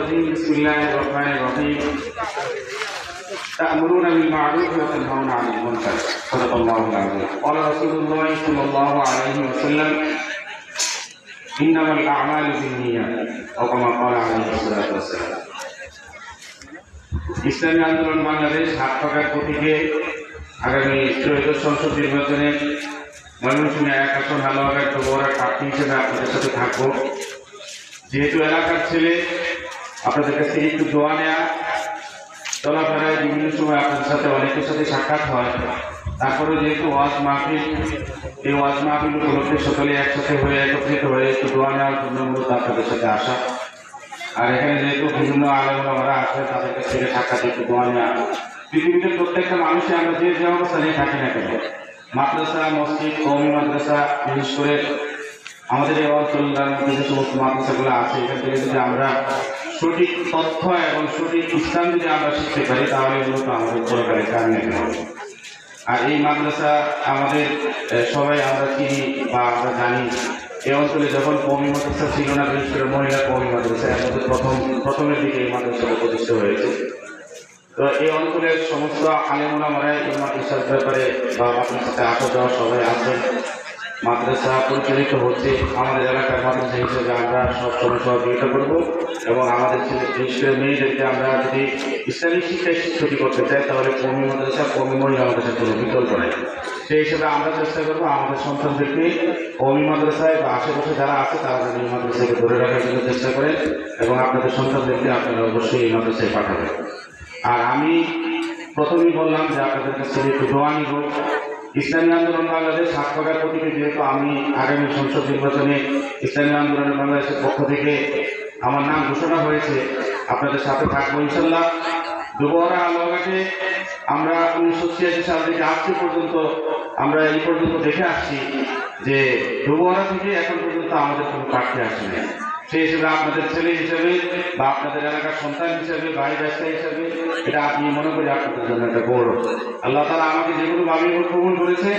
الرجيم بسم الله الرحمن الرحيم تأمرون بالمعروف وتنهون عن المنكر صدق الله العظيم قال رسول الله صلى الله عليه وسلم إنما الأعمال بالنيات أو كما قال عليه الصلاة والسلام ইসলামী আন্দোলন বাংলাদেশ হাত পাকার প্রতীকে আগামী ত্রয়োদশ সংসদ নির্বাচনে ময়মনসিংহ 1 আসন হালুয়াঘাট ডুবুরিয়া প্রার্থী হিসেবে আপনাদের সাথে থাকবো। যেহেতু এলাকার ছেলে, আপনাদের কাছ থেকে একটু দোয়া নেওয়া, চলাফেরায় বিভিন্ন সময় আপনাদের সাথে অনেকের সাথে সাক্ষাৎ হয়। তারপরে যেহেতু ওয়াজ মাহফিল, এই ওয়াজ মাহফিল উপলক্ষে সকলে একসাথে হয়ে একত্রিত হয়ে একটু দোয়া নেওয়ার জন্য মূলত আপনাদের সাথে আসা। আর এখানে যেহেতু বিভিন্ন আলেমরা আছে, তাদের কাছ থেকে সাক্ষাৎ একটু দোয়া নেওয়া। পৃথিবীতে প্রত্যেকটা মানুষই আমরা যে অবস্থানে থাকি না কেন, মাদ্রাসা, মসজিদ, কওমি মাদ্রাসা, বিশেষ করে আমাদের এই অঞ্চলের মধ্যে যে সমস্ত মাদ্রাসাগুলো আছে, এখান থেকে যদি আমরা সঠিক তথ্য এবং সঠিক ইসলাম যদি আমরা শিখতে পারি, তাহলে মূলত আমাদের পরিবারের কারণে হবে। আর এই মাদ্রাসা আমাদের সবাই আমরা চিনি বা আমরা জানি, এই অঞ্চলে যখন কওমি মাদ্রাসা ছিল না, বিশেষ করে মহিলা কওমি মাদ্রাসা, এর মধ্যে প্রথমের দিকে এই মাদ্রাসাটা প্রতিষ্ঠা হয়েছে। তো এই অঞ্চলের সমস্ত আলেম ওলামারা এই মাদ্রাসার ব্যাপারে বা মাদ্রাসাতে আসা যাওয়া সবাই আছেন। মাদ্রাসা পরিচালিত হচ্ছে, আমাদের এলাকার মাদ্রাসা হিসেবে আমরা সবসময় সহযোগিতা করব এবং আমাদের বিশেষ করে মেয়েদেরকে আমরা যদি ইসলামিক শিক্ষায় শিক্ষিত করতে চাই, তাহলে কওমি মাদ্রাসা, কওমি মহিলা মাদ্রাসার কোনো বিকল্প নেই। সেই হিসেবে আমরা চেষ্টা করবো আমাদের সন্তানদেরকে কওমি মাদ্রাসায় বা আশেপাশে যারা আছে তারা যেন এই মাদ্রাসাকে ধরে রাখার জন্য চেষ্টা করেন এবং আপনাদের সন্তানদেরকে আপনারা অবশ্যই এই মাদ্রাসায় পাঠাবেন। আর আমি প্রথমেই বললাম যে আপনাদের কাছ থেকে একটু দোয়া নিব। ইসলামী আন্দোলন বাংলাদেশ হাত পাকার প্রতীকে যেহেতু আমি আগামী সংসদ নির্বাচনে ইসলামী আন্দোলন বাংলাদেশের পক্ষ থেকে আমার নাম ঘোষণা হয়েছে, আপনাদের সাথে থাকবো ইনশাল্লাহ। ডুবুরিয়া হালুয়াঘাটে আমরা 1986 সাল থেকে আজকে পর্যন্ত আমরা এই পর্যন্ত দেখে আসছি যে ডুবুরিয়া থেকে এখন পর্যন্ত আমাদের কোনো প্রার্থী আসেনি। সেই হিসেবে আপনাদের ছেলে হিসেবে বা আপনাদের এলাকার সন্তান হিসেবে, ভাই ব্যবসায়ী হিসেবে, এটা আপনি মনে করি আপনাদের জন্য একটা গৌরব। আল্লাহ তাআলা আমাকে যেগুলো ভাবি কবুল করেছে,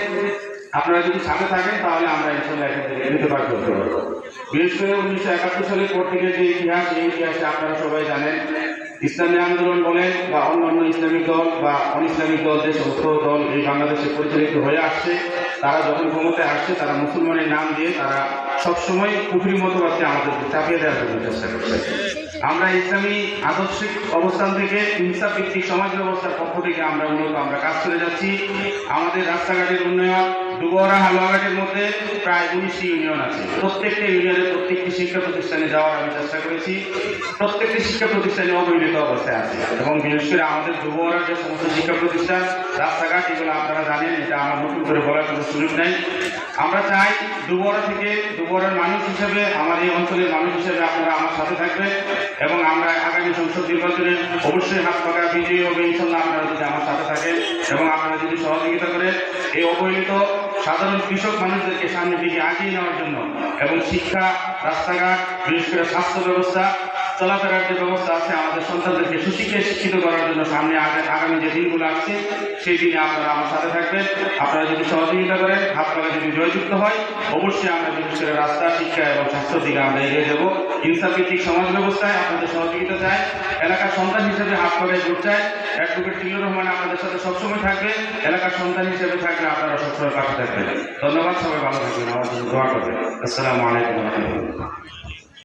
আপনারা যদি সাথে থাকেন তাহলে আমরা ইনশাআল্লাহ এখান থেকে নিতে করতে পারবো। বিশেষ করে 1971 সালের পর থেকে যে ইতিহাস, এই ইতিহাসে আপনারা সবাই জানেন, ইসলামী আন্দোলন বলেন বা অন্যান্য ইসলামিক দল বা অন ইসলামিক দল, যে সমস্ত দল এই বাংলাদেশে পরিচালিত হয়ে আসছে, তারা যখন ক্ষমতায় আসছে, তারা মুসলমানের নাম দিয়ে তারা সবসময় কুফরি মতবাদকে আমাদের চাপিয়ে দেওয়ার জন্য চেষ্টা করছে। আমরা ইসলামী আদর্শিক অবস্থান থেকে ইনসাফ ভিত্তিক সমাজ ব্যবস্থার পক্ষ থেকে আমরা কাজ করে যাচ্ছি। আমাদের রাস্তাঘাটের উন্নয়ন, ডুবুরিয়া হালুয়াঘাটের মধ্যে প্রায় 19টি ইউনিয়ন আছে। প্রত্যেকটা ইউনিয়নের প্রত্যেকটি শিক্ষা প্রতিষ্ঠানে যাওয়ার আমি চেষ্টা করেছি। প্রত্যেকটি শিক্ষা প্রতিষ্ঠানে অবহেলিত অবস্থায় আছে এবং বিশেষ করে আমাদের ডুবুরিয়ার যে সমস্ত শিক্ষা প্রতিষ্ঠান, রাস্তাঘাট, এগুলো আপনারা জানেন, এটা আমার নতুন করে বলার কোনো সুযোগ নেই। আমরা চাই ডুবুরিয়া থেকে, ডুবুরিয়ার মানুষ হিসেবে, আমার এই অঞ্চলের মানুষ হিসেবে আপনারা আমার সাথে থাকবেন এবং আমরা আগামী সংসদ নির্বাচনে অবশ্যই হাত পাকা বিজয়ী হবে ইনশাআল্লাহ, আপনারা যদি আমার সাথে থাকেন এবং আপনারা যদি সহযোগিতা করেন এই অবহেলিত সাধারণ কৃষক মানুষদেরকে সামনের দিকে এগিয়ে নেওয়ার জন্য এবং শিক্ষা, রাস্তাঘাট, বিশেষ করে স্বাস্থ্য ব্যবস্থা, চলাফেরার যে ব্যবস্থা আছে, আমাদের সন্তানদেরকে সুশিক্ষায় শিক্ষিত করার জন্য সামনে আগামী যে দিনগুলো আসছে, সেই দিনে আপনারা আমার সাথে থাকবেন। আপনারা যদি সহযোগিতা করেন, হাত পাকা যদি জয়যুক্ত হয়, অবশ্যই আমরা বিশেষ করে রাস্তা, শিক্ষা এবং স্বাস্থ্যের দিকে আমরা এগিয়ে যাবো। ইনসাফ ভিত্তিক সমাজ ব্যবস্থায় আপনাদের সহযোগিতা চাই। এলাকার সন্তান হিসেবে হাত পাকায় জোর চাই। অ্যাডভোকেট জিল্লুর রহমান আপনাদের সাথে সবসময় থাকবে। এলাকার সন্তান হিসেবে থাকলে আপনারা সবসময় পাশে থাকবেন। ধন্যবাদ, সবাই ভালো থাকবেন, আমার জন্য দোয়া করবেন। আসসালামু আলাইকুম ওয়া রাহমাতুল্লাহ।